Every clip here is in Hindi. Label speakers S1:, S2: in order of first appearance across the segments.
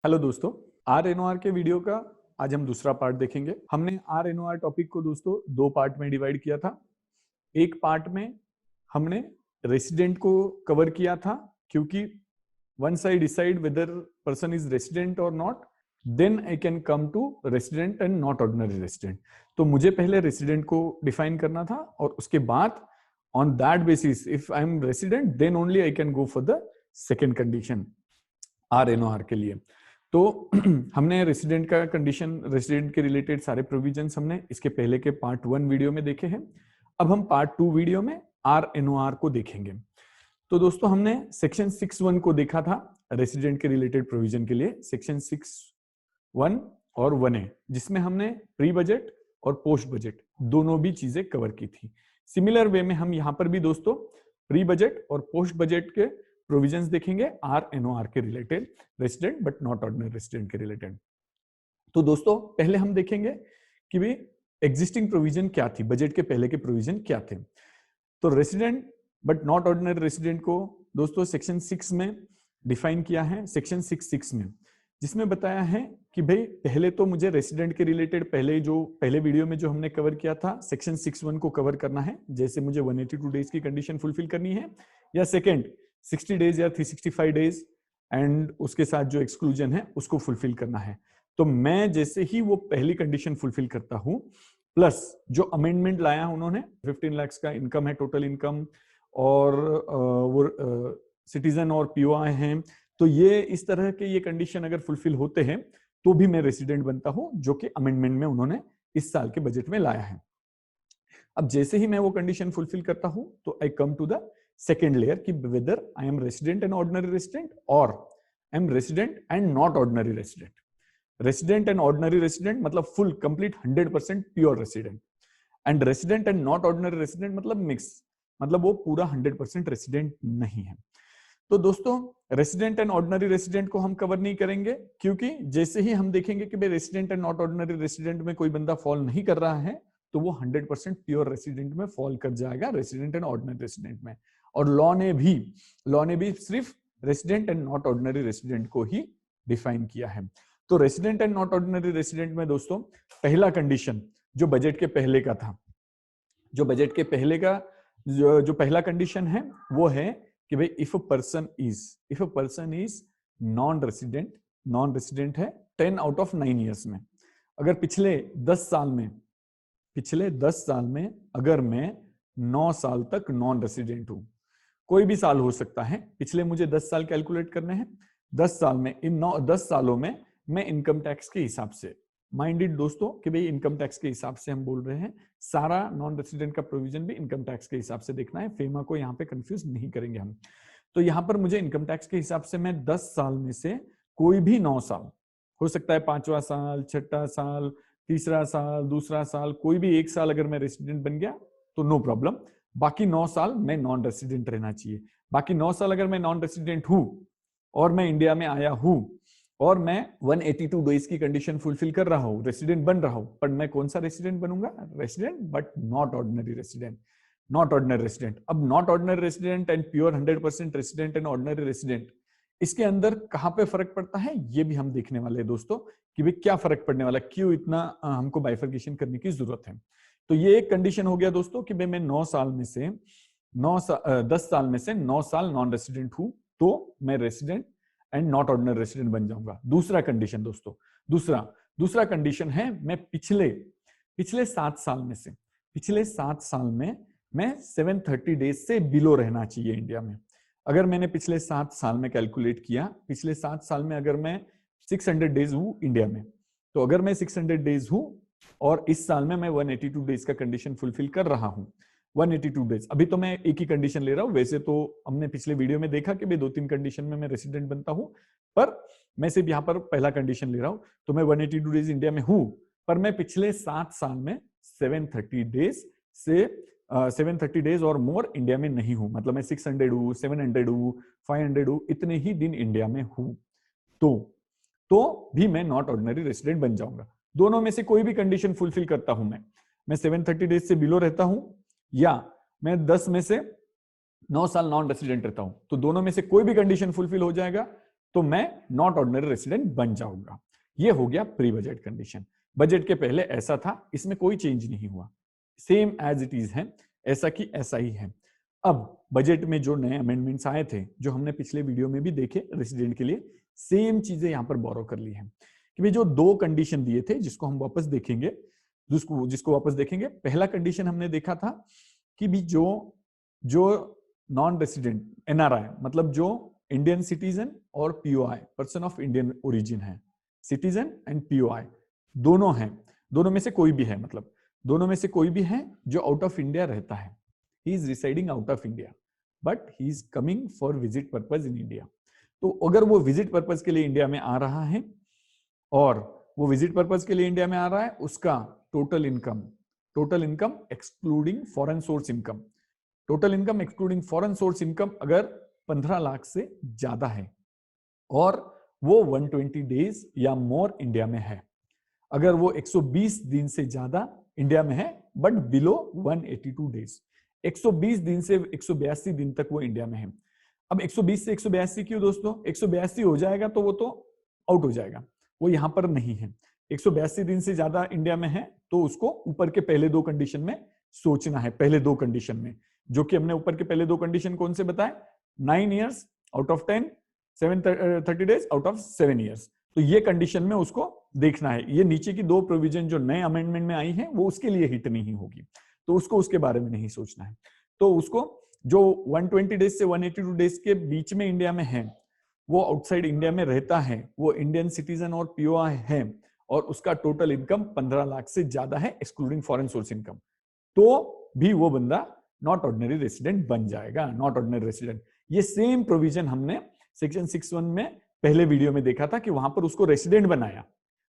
S1: हेलो दोस्तों, आर के वीडियो का आज हम दूसरा पार्ट देखेंगे। हमने आर टॉपिक को दोस्तों दो पार्ट में डिवाइड किया था। एक पार्ट में हमने रेसिडेंट को कवर किया था, क्योंकि once I decide whether person is resident or not, then I can come to resident and not ordinary resident. तो मुझे पहले रेसिडेंट को डिफाइन करना था और उसके बाद on that basis if I am resident then only I can go for the second condition आर के लिए। तो हमने रेसिडेंट का कंडीशन, रेसिडेंट के रिलेटेड सारे प्रोविजंस हमने इसके पहले के पार्ट 1 वीडियो में देखे हैं। अब हम पार्ट 2 वीडियो में आर को देखेंगे। तो दोस्तों हमने सेक्शन 6(1) को देखा था रेसिडेंट के रिलेटेड प्रोविजन के लिए, सेक्शन 6(1) और 1A, जिसमें हमने प्री बजट और पोस्ट बजट दोनों भी चीजें कवर की थी। सिमिलर वे में हम यहाँ पर भी दोस्तों प्री बजट और पोस्ट बजट के प्रोविजंस देखेंगे आर के related, resident but not ordinary resident के रिलेटेड। तो दोस्तों पहले हम देखेंगे कि भाई एग्जिस्टिंग प्रोविजन क्या थी, बजट के पहले के प्रोविजन क्या थे। तो resident but not ordinary resident को दोस्तों सेक्शन 6 में डिफाइन किया है, सेक्शन 6(6) में, जिसमें बताया है कि भाई पहले तो मुझे रेसिडेंट के रिलेटेड पहले वीडियो में जो हमने कवर किया था सेक्शन 6(1) को कवर करना है, जैसे मुझे 182 डेज की कंडीशन फुलफिल करनी है, या सेकेंड 60 डेज या 365 डेज एंड उसके साथ जो एक्सक्लूजन है उसको फुलफिल करना है। तो मैं जैसे ही वो पहली कंडीशन फुलफिल करता हूं, प्लस जो अमेंडमेंट लाया उन्होंने 15 लाख का इनकम है टोटल इनकम, और वो सिटीजन और पीओआई हैं, तो ये इस तरह के ये कंडीशन अगर फुलफिल होते हैं तो भी मैं रेसिडेंट बनता हूं, जो कि अमेंडमेंट में उन्होंने इस साल के बजट में लाया है। अब जैसे ही मैं वो कंडीशन फुलफिल करता हूं तो I come to the second layer कि whether I am resident and ordinary resident और I am resident and not ordinary resident. Resident and ordinary resident मतलब full complete 100% pure resident, and resident and not ordinary resident मतलब मिक्स, मतलब वो पूरा 100% रेसिडेंट नहीं है। तो दोस्तों रेसिडेंट एंड ऑर्डिनरी रेसिडेंट को हम कवर नहीं करेंगे, क्योंकि जैसे ही हम देखेंगे कि भाई resident and not ordinary resident में कोई बंदा फॉल नहीं कर रहा है तो वो 100% प्योर रेसिडेंट में फॉल कर जाएगा, रेसिडेंट एंड ऑर्डिनरी रेसिडेंट में। और लॉ ने भी सिर्फ resident and not ordinary resident को ही डिफाइन किया है। तो resident and not ordinary resident में दोस्तों पहला कंडीशन जो बजट के पहले का था, जो बजट के पहले का जो पहला कंडीशन है वो है कि भाई if a person is non resident है 10 आउट ऑफ 9 ईयर्स में, अगर पिछले 10 साल में अगर मैं 9 साल तक नॉन रेसिडेंट हूं, कोई भी साल हो सकता है, पिछले मुझे 10 साल कैलकुलेट करने हैं, 10 साल में इन 10 सालों में मैं इनकम टैक्स के हिसाब से माइंडेड दोस्तों कि भाई इनकम टैक्स के हिसाब से हम बोल रहे हैं, सारा नॉन रेसिडेंट का प्रोविजन भी इनकम टैक्स के हिसाब से देखना है, फेमा को यहाँ पे कंफ्यूज नहीं करेंगे हम। तो यहाँ पर मुझे इनकम टैक्स के हिसाब से मैं 10 साल में से कोई भी 9 साल हो सकता है, 5वां साल, 6ठा साल, 3रा साल, 2रा साल, कोई भी एक साल अगर मैं रेसिडेंट बन गया तो नो प्रॉब्लम, बाकी 9 साल मैं नॉन रेसिडेंट रहना चाहिए। बाकी 9 साल अगर मैं नॉन रेसिडेंट हूं और मैं इंडिया में आया हूं और मैं 182 डेज की कंडीशन फुलफिल कर रहा हूं, रेसिडेंट बन रहा हूं, पर मैं कौन सा रेसिडेंट बनूंगा? Resident but not ordinary resident, not ordinary resident. अब not ordinary resident and pure 100% resident and ordinary resident, इसके अंदर कहां पे फर्क पड़ता है ये भी हम देखने वाले हैं दोस्तों, कि भाई क्या फर्क पड़ने वाला, क्यों इतना हमको बाइफर्केशन करने की जरूरत है। तो ये एक कंडीशन हो गया दोस्तों कि भाई मैं 10 साल में से 9 साल नॉन रेसिडेंट हूं तो मैं resident and not ordinary resident बन जाऊंगा। दूसरा कंडीशन दोस्तों, दूसरा कंडीशन है मैं पिछले 7 साल में मैं 730 डेज से बिलो रहना चाहिए इंडिया में। अगर मैंने पिछले 7 साल में कैलकुलेट किया, पिछले 7 साल में अगर मैं 600 डेज हूं इंडिया में, तो अगर मैं 600 डेज हूं और इस साल में मैं 182 डेज का कंडीशन फुलफिल कर रहा हूं, 182 डेज, अभी तो मैं एक ही कंडीशन ले रहा हूं, वैसे तो हमने पिछले वीडियो में देखा कि भाई 2-3 कंडीशन में मैं रेसिडेंट बनता हूं, पर मैं सिर्फ यहाँ पर पहला कंडीशन ले रहा हूं। तो मैं 182 डेज इंडिया में हूं, पर मैं पिछले 7 साल में 730 डेज और मोर इंडिया में नहीं हूं, मतलब मैं 600 हूं, 700 हूं, 500 हूं, इतने ही दिन इंडिया में हूं, तो भी मैं नॉट ऑर्डिनरी रेसिडेंट बन जाऊंगा। दोनों में से कोई भी कंडीशन फुलफिल करता हूं, मैं 730 डेज से बिलो रहता हूं या मैं 10 में से 9 साल नॉन रेसिडेंट रहता हूं, तो दोनों में से कोई भी कंडीशन फुलफिल हो जाएगा तो मैं नॉट ऑर्डिनरी रेसिडेंट बन जाऊंगा। ये हो गया प्री बजट कंडीशन। बजट के पहले ऐसा था, इसमें कोई चेंज नहीं हुआ, सेम एज इट इज है, ऐसा कि ऐसा ही है। अब बजट में जो नए अमेंडमेंट्स आए थे, जो हमने पिछले वीडियो में भी देखे रेसिडेंट के लिए, सेम चीजें यहां पर बोरो कर ली हैं कि भाई जो दो कंडीशन दिए थे जिसको हम वापस देखेंगे, जिसको वापस देखेंगे। पहला कंडीशन हमने देखा था कि भी जो नॉन रेसिडेंट एनआरआई, मतलब जो इंडियन सिटीजन और POI, person of Indian origin है, सिटीजन एंड पीओआई दोनों हैं, दोनों में से कोई भी है, मतलब दोनों में से कोई भी है जो आउट ऑफ इंडिया रहता है, he is residing out of India but he is coming for visit purpose in India. तो अगर वो विजिट पर्पज के लिए इंडिया में आ रहा है और वो विजिट पर्पज के लिए इंडिया में आ रहा है, उसका total income excluding foreign source income, total income excluding foreign source income अगर 15 लाख से ज्यादा है और वो 120 डेज या मोर इंडिया में है, अगर वो 120 दिन से ज्यादा इंडिया में है बट बिलो 182 डेज, 120 दिन से 182 दिन तक वो इंडिया में है। अब 120 से 182 क्यों दोस्तों? 182 हो जाएगा तो वो तो आउट हो जाएगा, वो यहां पर नहीं है। 182 दिन से ज्यादा इंडिया में है तो उसको ऊपर के पहले दो कंडीशन में सोचना है, पहले दो कंडीशन में, जो कि हमने ऊपर के पहले दो कंडीशन कौन से बताए? 9 years out of 10, 730 days out of 7 years. तो ये कंडीशन में उसको देखना है। ये नीचे की दो प्रोविजन जो नए अमेंडमेंट में आई है वो उसके लिए हिट नहीं होगी, तो उसको उसके बारे में नहीं सोचना है। तो उसको जो 120 डेज से 182 डेज के बीच में इंडिया में है, वो आउटसाइड इंडिया में रहता है, वो इंडियन सिटीजन और पीओआई है और उसका टोटल इनकम 15 लाख से ज्यादा है एक्सक्लूडिंग फॉरेन सोर्स इनकम, तो भी वो बंदा नॉट ऑर्डिनरी रेसिडेंट बन जाएगा, नॉट ऑर्डिनरी रेसिडेंट। ये सेम प्रोविजन हमने सेक्शन 61 में पहले वीडियो में देखा था कि वहां पर उसको रेसिडेंट बनाया,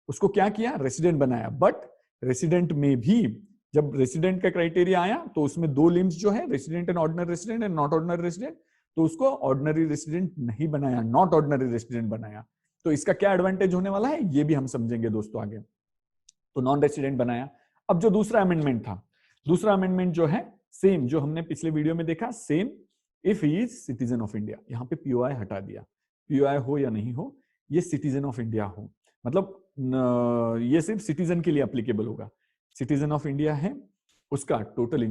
S1: उसको क्या किया? रेसिडेंट बनाया। बट रेसिडेंट में भी जब रेसिडेंट का क्राइटेरिया आया तो उसमें दो लिम्स जो है, resident and ordinary resident and not ordinary resident, तो उसको ऑर्डिनरी रेसिडेंट नहीं बनाया, नॉट ऑर्डिनरी रेसिडेंट बनाया। तो इसका क्या एडवांटेज होने वाला है ये भी हम समझेंगे दोस्तों आगे। तो नॉन रेसिडेंट बनाया। अब जो दूसरा अमेंडमेंट था, दूसरा अमेंडमेंट जो है सेम जो हमने पिछले वीडियो में देखा, same, if he is citizen of India, यहाँ पे पीओआई हटा दिया, पीओआई हो या नहीं हो, ये सिटीजन ऑफ इंडिया हो, मतलब ये सिर्फ सिटीजन के लिए एप्लीकेबल होगा। सिटीजन ऑफ इंडिया है, उसका total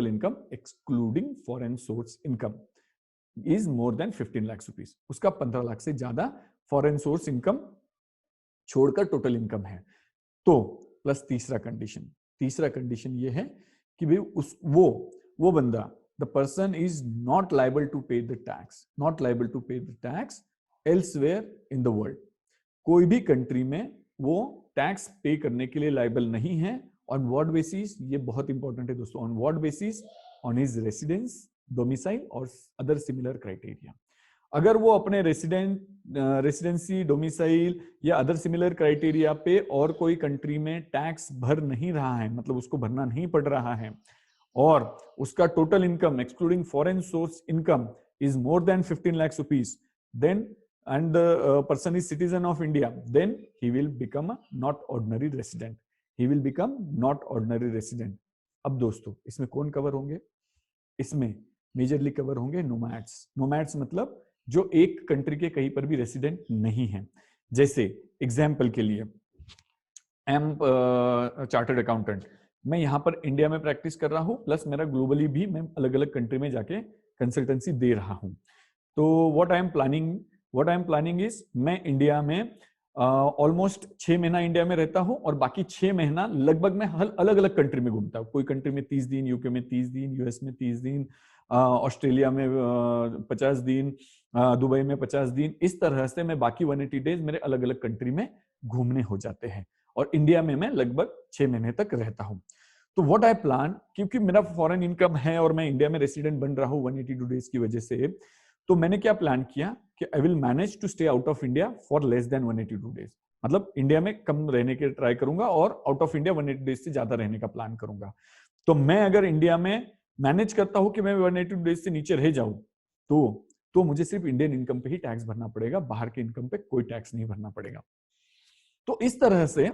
S1: income excluding foreign source income is more than 15 lakh rupees, उसका 15 लाख से ज्यादा फॉरेन सोर्स इनकम छोड़कर टोटल इनकम है। तो प्लस तीसरा कंडीशन ये है कि भाई वो बंदा, the person is not liable to pay the tax elsewhere in the world, कोई भी कंट्री में वो टैक्स पे करने के लिए लायबल नहीं है। On what basis? ये बहुत इंपॉर्टेंट है दोस्तों, on what basis? On his residence, domicile और अदर सिमिलर क्राइटेरिया। अगर वो अपने रेसिडेंसी, डोमिसाइल या अदर सिमिलर क्राइटेरिया पे और कोई कंट्री में टैक्स भर नहीं रहा है, मतलब उसको भरना नहीं पड़ रहा है, और उसका total income excluding foreign source income is more than 15 lakh rupees, then and the person is citizen of India, then he will become a not ordinary resident. He will become not ordinary resident. अब दोस्तों इसमें कौन कवर होंगे? इसमें मेजरली कवर होंगे नोमैड्स मतलब जो एक कंट्री के कहीं पर भी रेसिडेंट नहीं है। जैसे एग्जाम्पल के लिए, आई एम चार्टर्ड अकाउंटेंट, मैं यहाँ पर इंडिया में प्रैक्टिस कर रहा हूँ, प्लस मेरा ग्लोबली भी मैं अलग अलग कंट्री में जाके कंसल्टेंसी दे रहा हूँ। तो what I am planning is, मैं इंडिया में ऑलमोस्ट 6 महीना इंडिया में रहता हूं और बाकी 6 महीना लगभग मैं अलग अलग कंट्री में घूमता हूं। कोई कंट्री में 30 दिन, यूके में 30 दिन, यूएस में 30 दिन, ऑस्ट्रेलिया में 50 दिन, दुबई में 50 दिन, इस तरह से मैं बाकी 180 डेज मेरे अलग अलग कंट्री में घूमने हो जाते हैं और इंडिया में मैं लगभग 6 महीने तक रहता हूं। तो व्हाट आई प्लान, क्योंकि मेरा फॉरेन इनकम है और मैं इंडिया में रेसिडेंट बन रहा हूं 182 डेज की वजह से, तो मैंने क्या प्लान किया कि I will manage to stay out of India for less than 182 days, मतलब इंडिया में कम रहने के ट्राई करूंगा और आउट ऑफ इंडिया 180 डेज से ज्यादा रहने का प्लान करूंगा। तो मैं अगर इंडिया में मैनेज करता हूं कि मैं 182 डेज से नीचे रह जाऊं, तो मुझे सिर्फ इंडियन इनकम पे ही टैक्स भरना पड़ेगा, बाहर के इनकम पे कोई टैक्स नहीं भरना पड़ेगा। तो इस तरह से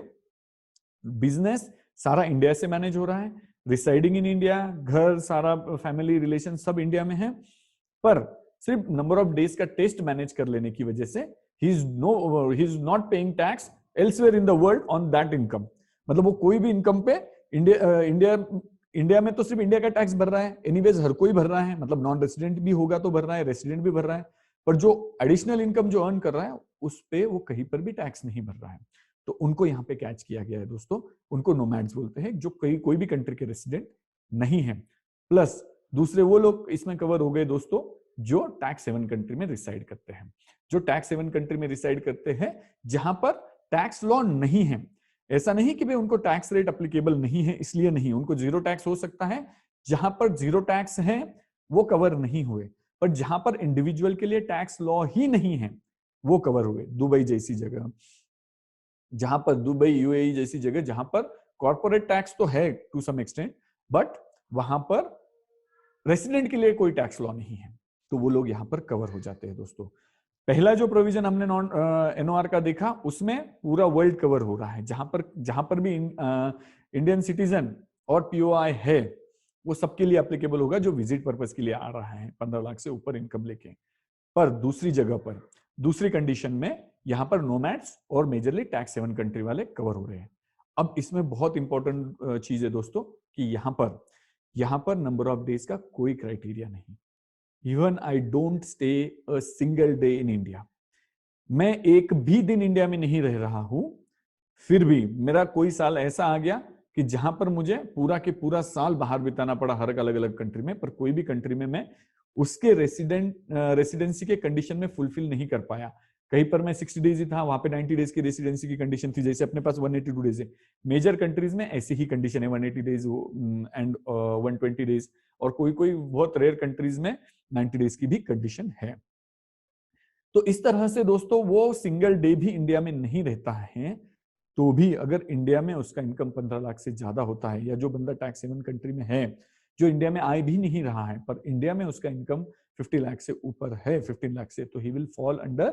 S1: बिजनेस सारा इंडिया से मैनेज हो रहा है, रिसाइडिंग इन इंडिया, घर सारा फैमिली रिलेशन सब इंडिया में है, पर सिर्फ नंबर ऑफ डेज का टेस्ट मैनेज कर लेने की वजह से he is not paying tax elsewhere in the world on that income. मतलब वो कोई भी इनकम पे इंडिया में तो सिर्फ इंडिया का टैक्स भर रहा है, एनीवेज हर कोई भर रहा है, मतलब नॉन रेसिडेंट भी होगा तो भर रहा है, रेसिडेंट भी भर रहा है, पर जो एडिशनल इनकम जो अर्न कर रहा है उस पे वो कहीं पर भी टैक्स नहीं भर रहा है। तो उनको यहाँ पे कैच किया गया है दोस्तों, उनको नोमैड्स बोलते हैं, जो कोई भी कंट्री के रेसिडेंट नहीं है। प्लस दूसरे वो लोग इसमें कवर हो गए दोस्तों जो टैक्स हेवन कंट्री में रिसाइड करते हैं, जो टैक्स हेवन कंट्री में रिसाइड करते हैं जहां पर टैक्स लॉ नहीं है। ऐसा नहीं कि भाई उनको टैक्स रेट अप्लीकेबल नहीं है इसलिए नहीं, उनको जीरो टैक्स हो सकता है, जहां पर जीरो टैक्स है वो कवर नहीं हुए, पर जहां पर इंडिविजुअल के लिए टैक्स लॉ ही नहीं है वो कवर हुए। दुबई जैसी जगह, जहां पर दुबई यूएई जैसी जगह जहां पर कॉर्पोरेट टैक्स तो है टू सम एक्सटेंट, बट वहां पर रेसिडेंट के लिए कोई टैक्स लॉ नहीं है, तो वो लोग यहां पर कवर हो जाते हैं दोस्तों। पहला जो प्रोविजन हमने नॉन एनओआर का देखा उसमें पूरा वर्ल्ड कवर हो रहा है, जहां पर भी इंडियन सिटीजन और पीओआई है वो सबके लिए एप्लीकेबल होगा जो विजिट पर्पस के लिए आ रहा है 15 लाख से ऊपर इनकम लेके। पर दूसरी जगह पर दूसरी कंडीशन में यहां पर नोमैड्स और मेजरली टैक्स हेवन कंट्री वाले कवर हो रहे हैं। अब इसमें बहुत इंपॉर्टेंट चीज है दोस्तों कि यहां पर नंबर ऑफ डेज का कोई क्राइटेरिया नहीं। Even I don't stay a single day in India, मैं एक भी दिन इंडिया में नहीं रह रहा हूं, फिर भी मेरा कोई साल ऐसा आ गया कि जहां पर मुझे पूरा के पूरा साल बाहर बिताना पड़ा हर अलग अलग कंट्री में, पर कोई भी कंट्री में मैं उसके रेसिडेंसी के कंडीशन में फुलफिल नहीं कर पाया। कहीं पर मैं 60 डेज ही था, वहां पे 90 डेज की रेसिडेंसी की कंडीशन थी, जैसे अपने पास 182 डेज है। मेजर कंट्रीज में ऐसी ही कंडीशन है 180 डेज एंड 120 डेज, और कोई कोई बहुत रेयर कंट्रीज में 90 डेज की भी कंडीशन है। तो इस तरह से दोस्तों वो सिंगल डे भी इंडिया में नहीं रहता है, तो भी अगर इंडिया में उसका इनकम 15 लाख से ज्यादा होता है, या जो बंदा टैक्स हेवन कंट्री में है जो इंडिया में आए भी नहीं रहा है पर इंडिया में उसका इनकम 50 लाख से ऊपर है, 15 लाख से, तो he will fall under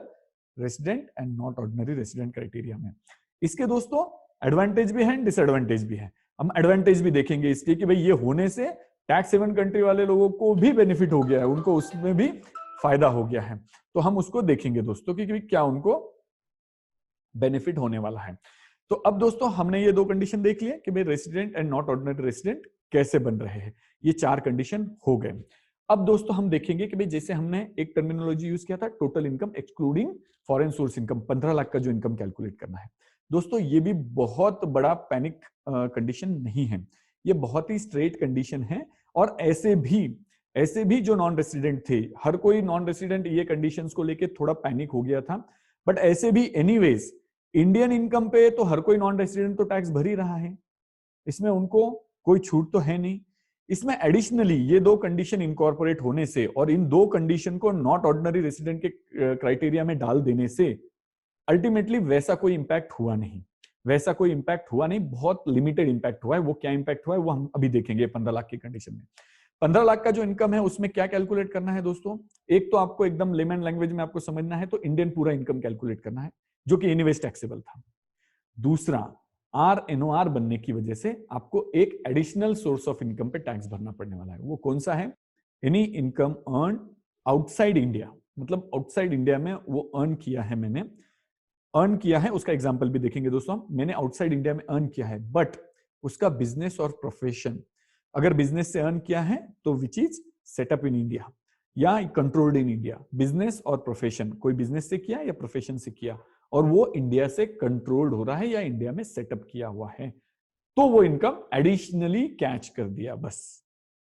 S1: resident and not ordinary resident criteria में। इसके दोस्तों एडवांटेज भी है, डिसएडवांटेज भी है। हम एडवांटेज भी देखेंगे इसके कि भाई ये होने से टैक्स हेवन कंट्री वाले लोगों को भी बेनिफिट हो गया है, उनको उसमें भी फायदा हो गया है, तो हम उसको देखेंगे दोस्तों कि क्या उनको बेनिफिट होने वाला है। तो अब दोस्तों हमने ये दो कंडीशन देख लिया कि भाई resident and not ordinary resident कैसे बन रहे हैं, ये 4 कंडीशन हो गए। अब दोस्तों हम देखेंगे कि भाई जैसे हमने एक टर्मिनोलॉजी यूज किया था total income excluding foreign source income, 15 lakh का जो इनकम कैलकुलेट करना है। दोस्तों ये भी बहुत बड़ा पैनिक कंडीशन नहीं है, ये बहुत ही स्ट्रेट कंडीशन है, और ऐसे भी जो नॉन रेसिडेंट थे, हर कोई नॉन रेसिडेंट ये कंडीशंस को लेके थोड़ा पैनिक हो गया था, बट ऐसे भी एनीवेज इंडियन इनकम पे तो हर कोई नॉन रेसिडेंट तो टैक्स भर ही रहा है, इसमें उनको कोई छूट तो है नहीं। इसमें एडिशनली ये दो कंडीशन इनकॉर्पोरेट होने से और इन दो कंडीशन को नॉट ऑर्डिनरी रेसिडेंट के क्राइटेरिया में डाल देने से अल्टीमेटली वैसा कोई इंपैक्ट हुआ नहीं, बहुत लिमिटेड इंपैक्ट हुआ है। वो क्या इंपैक्ट हुआ है वो हम अभी देखेंगे 15 लाख की कंडीशन में। 15 लाख का जो इनकम है उसमें क्या कैलकुलेट करना है दोस्तों, एक तो आपको एकदम लेमन लैंग्वेज में आपको समझना है, तो इंडियन पूरा इनकम कैलकुलेट करना है जो कि एनीवेज टैक्सेबल था। दूसरा, आरएनओआर बनने की वजह से आपको एक एडिशनल सोर्स ऑफ इनकम पे टैक्स भरना पड़ने वाला है, वो कौन सा है, any income earn outside India, मतलब आउटसाइड इंडिया में वो अर्न किया है, मैंने अर्न किया है, उसका एग्जांपल भी देखेंगे दोस्तों। मैंने आउटसाइड इंडिया में अर्न किया है, बट उसका बिजनेस और प्रोफेशन, अगर बिजनेस से अर्न किया है तो which is setup in India या कंट्रोल्ड इन इंडिया, बिजनेस और प्रोफेशन, कोई बिजनेस से किया या प्रोफेशन से किया और वो इंडिया से कंट्रोल्ड हो रहा है या इंडिया में सेटअप किया हुआ है, तो वो इनकम एडिशनली कैच कर दिया, बस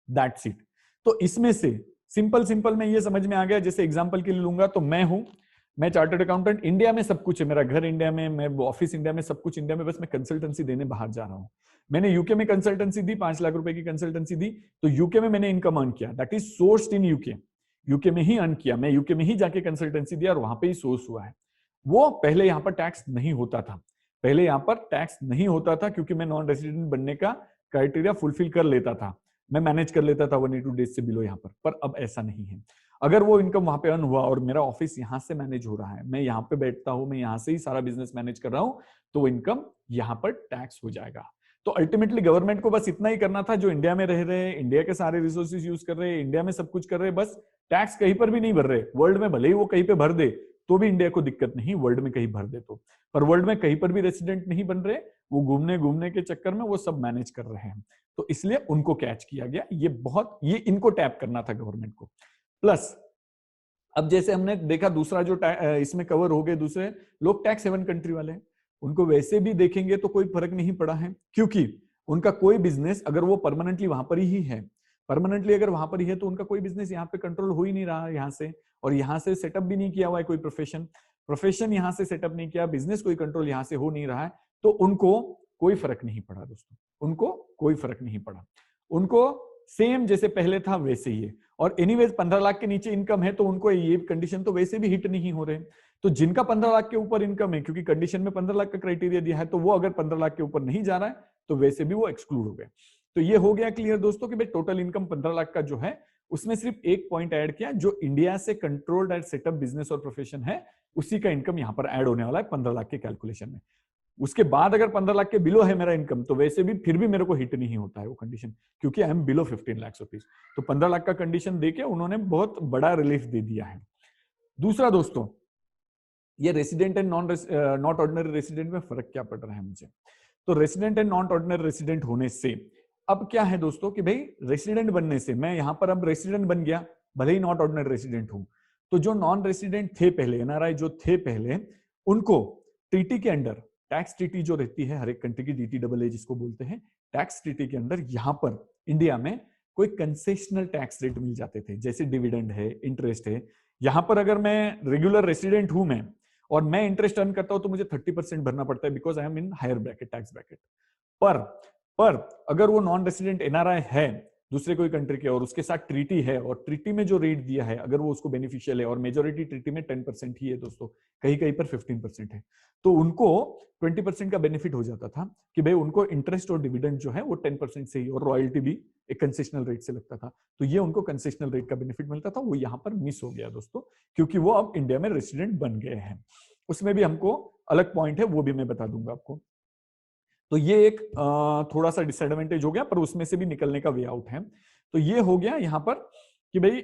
S1: दैट्स इट। तो इसमें से सिंपल में ये समझ में आ गया। जैसे एग्जांपल के लिए लूंगा तो मैं चार्टर्ड अकाउंटेंट, इंडिया में सब कुछ है, मेरा घर इंडिया में, मैं ऑफिस इंडिया में, सब कुछ इंडिया में, बस मैं कंसल्टेंसी देने बाहर जा रहा हूं। मैंने यूके में कंसल्टेंसी दी, 5 लाख रुपए की कंसल्टेंसी दी, तो यूके में मैंने इनकम अर्न किया, that is sourced in UK में ही अर्न किया, मैं यूके में ही जाके कंसल्टेंसी दिया और वहां पे ही सोर्स हुआ है। वो पहले यहां पर टैक्स नहीं होता था, क्योंकि मैं नॉन रेसिडेंट बनने का क्राइटेरिया फुलफिल कर लेता था, मैं मैनेज कर लेता था 182 डेज से बिलो यहाँ पर अब ऐसा नहीं है। अगर वो इनकम वहां पे अर्न हुआ और मेरा ऑफिस यहाँ से मैनेज हो रहा है, मैं यहाँ पे बैठता हूँ, मैं यहाँ से ही सारा बिजनेस मैनेज कर रहा हूँ, तो वो इनकम यहाँ पर टैक्स हो जाएगा। तो अल्टीमेटली गवर्नमेंट को बस इतना ही करना था, जो इंडिया में रह रहे हैं, इंडिया के सारे रिसोर्सेज यूज कर रहे हैं, इंडिया में सब कुछ कर रहे हैं, बस टैक्स कहीं पर भी नहीं भर रहे, वर्ल्ड में भले ही वो कहीं पे भर दे तो भी इंडिया को दिक्कत नहीं, वर्ल्ड में कहीं भर दे तो, पर वर्ल्ड में कहीं पर भी रेसिडेंट नहीं बन रहे, वो घूमने घूमने के चक्कर में वो सब मैनेज कर रहे हैं, तो इसलिए उनको कैच किया गया। ये इनको टैप करना था गवर्नमेंट को। प्लस अब जैसे हमने देखा दूसरा जो इसमें कवर हो गए दूसरे लोग टैक्स हेवन कंट्री वाले हैं, उनको वैसे भी देखेंगे तो कोई फर्क नहीं पड़ा है, क्योंकि उनका कोई बिजनेस अगर वो परमानेंटली वहां पर ही है, परमानेंटली अगर वहां पर ही है तो उनका कोई बिजनेस यहाँ पे कंट्रोल हो ही नहीं रहा है यहाँ से, और यहाँ से सेटअप भी नहीं किया हुआ है कोई प्रोफेशन यहाँ से सेटअप नहीं किया, बिजनेस कोई कंट्रोल यहाँ से हो नहीं रहा है, तो उनको कोई फर्क नहीं पड़ा दोस्तों, उनको कोई फर्क नहीं पड़ा, उनको सेम जैसे पहले था वैसे ही है। और एनीवेज 15 लाख के नीचे इनकम है तो उनको ये कंडीशन तो वैसे भी हिट नहीं हो रहे, तो जिनका 15 लाख के ऊपर इनकम है, क्योंकि कंडीशन में 15 लाख का क्राइटेरिया दिया है, तो वो अगर 15 लाख के ऊपर नहीं जा रहा है तो वैसे भी वो एक्सक्लूड हो गए। तो ये हो गया क्लियर दोस्तों कि भाई टोटल इनकम 15 लाख का जो है उसमें सिर्फ एक पॉइंट ऐड किया, जो इंडिया से कंट्रोल्ड एंड सेटअप बिजनेस और प्रोफेशन है उसी का इनकम यहाँ पर ऐड होने वाला है 15 लाख के कैलकुलेशन में। उसके बाद अगर 15 लाख के बिलो है मेरा इनकम तो वैसे भी फिर भी मेरे को हिट नहीं होता है वो कंडीशन, क्योंकि I am below 15 lakh rupees. तो 15 लाख का कंडीशन देके उन्होंने बहुत बड़ा रिलीफ दे दिया है। दूसरा दोस्तों, ये resident and not ordinary resident में फर्क क्या पड़ रहा है मुझे, तो resident and not ordinary resident होने से अब क्या है दोस्तों कि भाई रेसिडेंट बनने से मैं यहां पर अब रेसिडेंट बन गया, भले ही नॉट ऑर्डिनरी रेसिडेंट हूं, तो जो नॉन रेसिडेंट थे पहले, एनआरआई जो थे पहले, उनको ट्रीटी के अंडर टैक्स ट्रीटी जो रहती है हर एक कंट्री की, DTAA जिसको बोलते हैं, टैक्स ट्रीटी के अंदर यहां पर इंडिया में कोई कंसेशनल टैक्स रेट मिल जाते थे, जैसे डिविडेंड है, इंटरेस्ट है। यहां पर अगर मैं रेगुलर रेसिडेंट हूं मैं और मैं इंटरेस्ट अर्न करता हूं तो मुझे 30% भरना पड़ता है, because I am in higher bracket, tax bracket. पर अगर वो नॉन रेसिडेंट एनआरआई है दूसरे कोई कंट्री के और उसके साथ ट्रीटी है, और ट्रीटी में जो रेट दिया है अगर वो उसको बेनिफिशियल है, और मेजोरिटी ट्रीटी में 10% ही है दोस्तों, कहीं कहीं पर 15% है, तो उनको 20% का बेनिफिट हो जाता था कि भाई उनको इंटरेस्ट और डिविडेंड जो है वो 10% से ही, और रॉयल्टी भी एक कंसेशनल रेट से लगता था, तो ये उनको कंसेशनल रेट का बेनिफिट मिलता था, वो यहाँ पर मिस हो गया दोस्तों, क्योंकि वो अब इंडिया में रेसिडेंट बन गए हैं। उसमें भी हमको अलग पॉइंट है, वो भी मैं बता दूंगा आपको। तो ये एक थोड़ा सा डिसएडवांटेज हो गया, पर उसमें से भी निकलने का वे आउट है। तो ये हो गया यहाँ पर कि भाई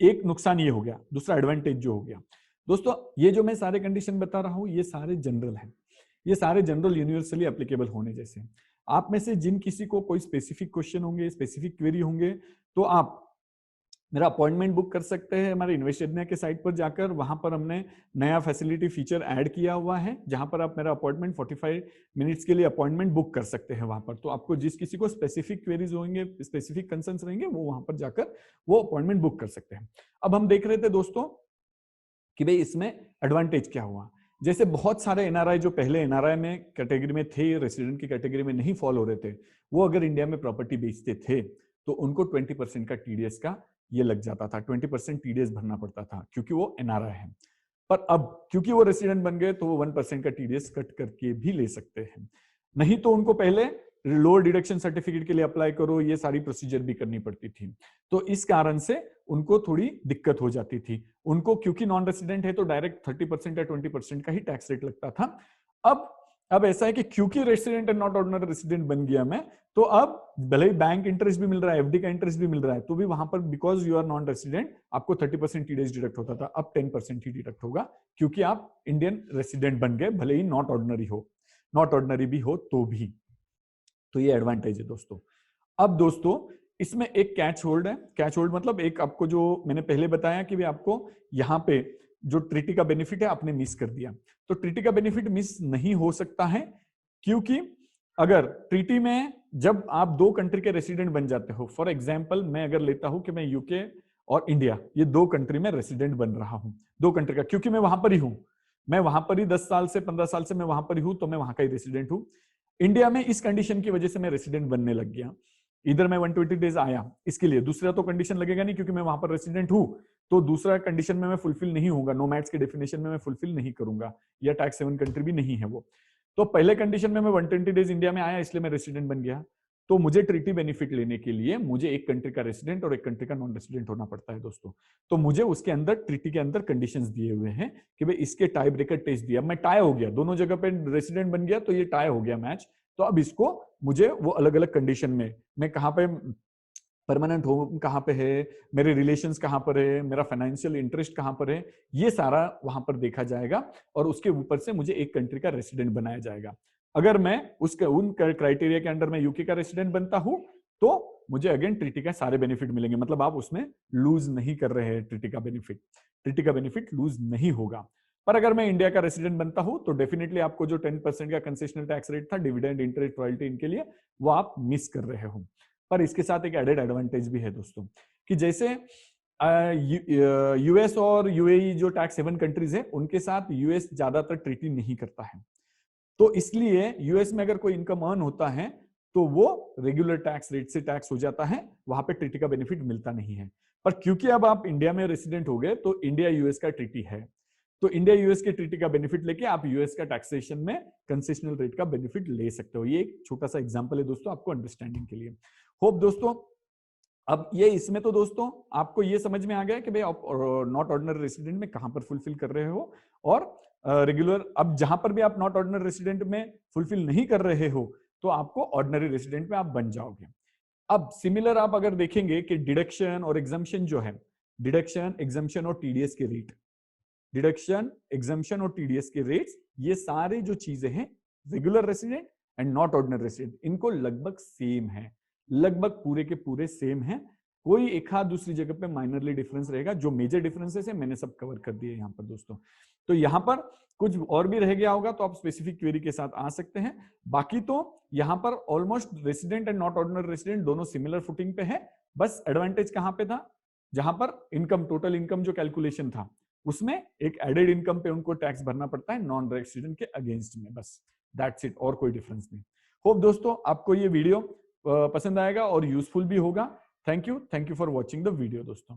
S1: एक नुकसान ये हो गया। दूसरा एडवांटेज जो हो गया दोस्तों, ये जो मैं सारे कंडीशन बता रहा हूं ये सारे जनरल हैं, ये सारे जनरल यूनिवर्सली एप्लीकेबल होने जैसे। आप में से जिन किसी को कोई स्पेसिफिक क्वेश्चन होंगे, स्पेसिफिक क्वेरी होंगे, तो आप मेरा अपॉइंटमेंट बुक कर सकते हैं हमारे इन्वेस्ट इंडिया के साइट पर जाकर। वहां पर हमने नया फैसिलिटी फीचर ऐड किया हुआ है, जहां पर आप मेरा अपॉइंटमेंट 45 मिनट्स के लिए अपॉइंटमेंट बुक कर सकते हैं वहां पर। तो आपको जिस किसी को स्पेसिफिक क्वेरीज होंगे, स्पेसिफिक कंसर्न्स रहेंगे, वो वहां पर जाकर वो अपॉइंटमेंट बुक कर सकते हैं। अब हम देख रहे थे दोस्तों कि भाई इसमें एडवांटेज क्या हुआ। जैसे बहुत सारे एनआरआई जो पहले एनआरआई में कैटेगरी में थे, रेसिडेंट की कैटेगरी में नहीं फॉलो हो रहे थे, वो अगर इंडिया में प्रॉपर्टी बेचते थे तो उनको 20% का टीडीएस का ये लग जाता था, 20% टीडीएस भरना पड़ता था, क्योंकि वो एनआरआई है। पर अब क्योंकि वो रेसिडेंट बन गए तो वो 1% का टीडीएस कट करके भी ले सकते हैं। नहीं तो उनको पहले लोअर डिडक्शन सर्टिफिकेट के लिए अप्लाई करो, ये सारी प्रोसीजर भी करनी पड़ती थी, तो इस कारण से उनको थोड़ी दिक्कत हो जाती थी। उनको क्योंकि नॉन रेसिडेंट है तो डायरेक्ट 30% या 20% का ही टैक्स रेट लगता था। अब ऐसा है कि क्योंकि resident and not ordinary resident बन गया मैं, तो अब भले ही बैंक इंटरेस्ट भी मिल रहा है, एफडी का इंटरेस्ट भी मिल रहा है, तो भी वहां पर because you are non resident आपको 30% टीडीएस डिडक्ट होता था, अब 10% ही डिडक्ट होगा, क्योंकि आप इंडियन रेसिडेंट बन गए, भले ही नॉट ऑर्डिनरी भी हो तो भी। तो ये एडवांटेज है दोस्तों। अब दोस्तों इसमें एक कैच होल्ड है। कैच होल्ड मतलब एक आपको जो मैंने पहले बताया कि भी आपको यहाँ पे जो ट्रीटी का बेनिफिट है आपने मिस कर दिया, तो ट्रीटी का बेनिफिट मिस नहीं हो सकता है, क्योंकि अगर ट्रीटी में जब आप दो कंट्री के रेसिडेंट बन जाते हो, फॉर एग्जांपल मैं अगर लेता हूं कि मैं यूके और इंडिया ये दो कंट्री में रेसिडेंट बन रहा हूं, दो कंट्री का, क्योंकि मैं वहां पर ही हूं, मैं वहां पर ही 10 साल से 15 साल से मैं वहां पर ही हूं, तो मैं वहां का ही रेसिडेंट हूं। इंडिया में इस कंडीशन की वजह से मैं रेसिडेंट बनने लग गया, इधर मैं 120 डेज आया, इसके लिए दूसरा तो कंडीशन लगेगा नहीं, क्योंकि मैं वहां पर रेसिडेंट हूं, तो दूसरा कंडीशन में मैं फुलफिल नहीं होगा, नोमैड्स के डेफिनेशन में मैं फुलफिल नहीं करूंगा, या टैक्स सेवन कंट्री भी नहीं है वो। तो पहले कंडीशन में मैं 120 डेज इंडिया में आया, इसलिए मैं रेसिडेंट बन गया, तो मुझे ट्रीटी बेनिफिट लेने के लिए मुझे एक कंट्री का रेसिडेंट और एक कंट्री का नॉन रेसिडेंट होना पड़ता है दोस्तों। तो मुझे उसके अंदर ट्रीटी के अंदर कंडीशंस दिए हुए हैं कि भाई इसके टाई ब्रेकर टेस्ट दिया, मैं टाई हो गया, दोनों जगह पे रेसिडेंट बन गया, तो ये टाई हो गया मैच। तो अब इसको मुझे वो अलग अलग कंडीशन में मैं कहां पे परमानेंट होम कहाँ पे है, मेरे रिलेशंस कहाँ पर है, मेरा फाइनेंशियल इंटरेस्ट कहाँ पर है, ये सारा वहां पर देखा जाएगा और उसके ऊपर से मुझे एक कंट्री का रेसिडेंट बनाया जाएगा। अगर मैं उसके उन क्राइटेरिया के अंडर मैं यूके का रेसिडेंट बनता हूं तो मुझे अगेन ट्रीटी का सारे बेनिफिट मिलेंगे। मतलब आप उसमें लूज नहीं कर रहे हैं ट्रीटी का बेनिफिट लूज नहीं होगा। पर अगर मैं इंडिया का रेसिडेंट बनता हूं तो डेफिनेटली आपको जो 10% का कंसेशनल टैक्स रेट था, डिविडेंड, इंटरेस्ट, रॉयल्टी, इनके लिए वो आप मिस कर रहे हो। पर इसके साथ एक एडेड एडवांटेज भी है दोस्तों कि जैसे यूएस और यूएई जो टैक्स हेवन कंट्रीज है उनके साथ यूएस ज्यादातर ट्रीटी नहीं करता है, तो इसलिए यूएस में अगर कोई इनकम अर्न होता है तो वो रेगुलर टैक्स रेट से टैक्स हो जाता है, वहां पे ट्रीटी का बेनिफिट मिलता नहीं है। पर क्योंकि अब आप इंडिया में रेसिडेंट हो गए तो इंडिया यूएस का ट्रीटी है, तो इंडिया यूएस के ट्रीटी का बेनिफिट लेके आप यूएस का टैक्सेशन में कंसेशनल रेट का बेनिफिट ले सकते हो। ये एक छोटा सा एग्जांपल है दोस्तों आपको अंडरस्टैंडिंग के लिए। होप दोस्तों अब ये इसमें तो दोस्तों आपको ये समझ में आ गया कि भाई आप नॉट ऑर्डिनरी रेसिडेंट में कहां पर फुलफिल कर रहे हो और रेगुलर, अब जहां पर भी आप नॉट ऑर्डिनरी रेसिडेंट में फुलफिल नहीं कर रहे हो तो आपको ऑर्डिनरी रेसिडेंट में आप बन जाओगे। अब सिमिलर आप अगर देखेंगे कि डिडक्शन और एग्जम्पशन जो है, डिडक्शन, एग्जम्पशन और टीडीएस के रेट, डिडक्शन, एग्जम्पशन और टीडीएस के रेट्स, ये सारे जो चीजें हैं regular resident and not ordinary resident, इनको लगभग सेम है, लगभग पूरे के पूरे सेम है। कोई एक आध दूसरी जगह पे माइनरली डिफरेंस रहेगा, जो मेजर डिफरेंसेस है मैंने सब कवर कर दिए यहाँ पर दोस्तों। तो यहाँ पर कुछ और भी रह गया होगा तो आप स्पेसिफिक क्वेरी के साथ आ सकते हैं। बाकी तो यहाँ पर almost resident and not ordinary resident दोनों सिमिलर फुटिंग पे है। बस एडवांटेज कहाँ पे था, जहां पर इनकम, टोटल इनकम जो कैलकुलेशन था उसमें एक एडेड इनकम पे उनको टैक्स भरना पड़ता है नॉन रेसिडेंट के अगेंस्ट में, बस दैट्स इट, और कोई डिफरेंस नहीं। होप दोस्तों आपको ये वीडियो पसंद आएगा और यूजफुल भी होगा। Thank you for watching the video दोस्तों।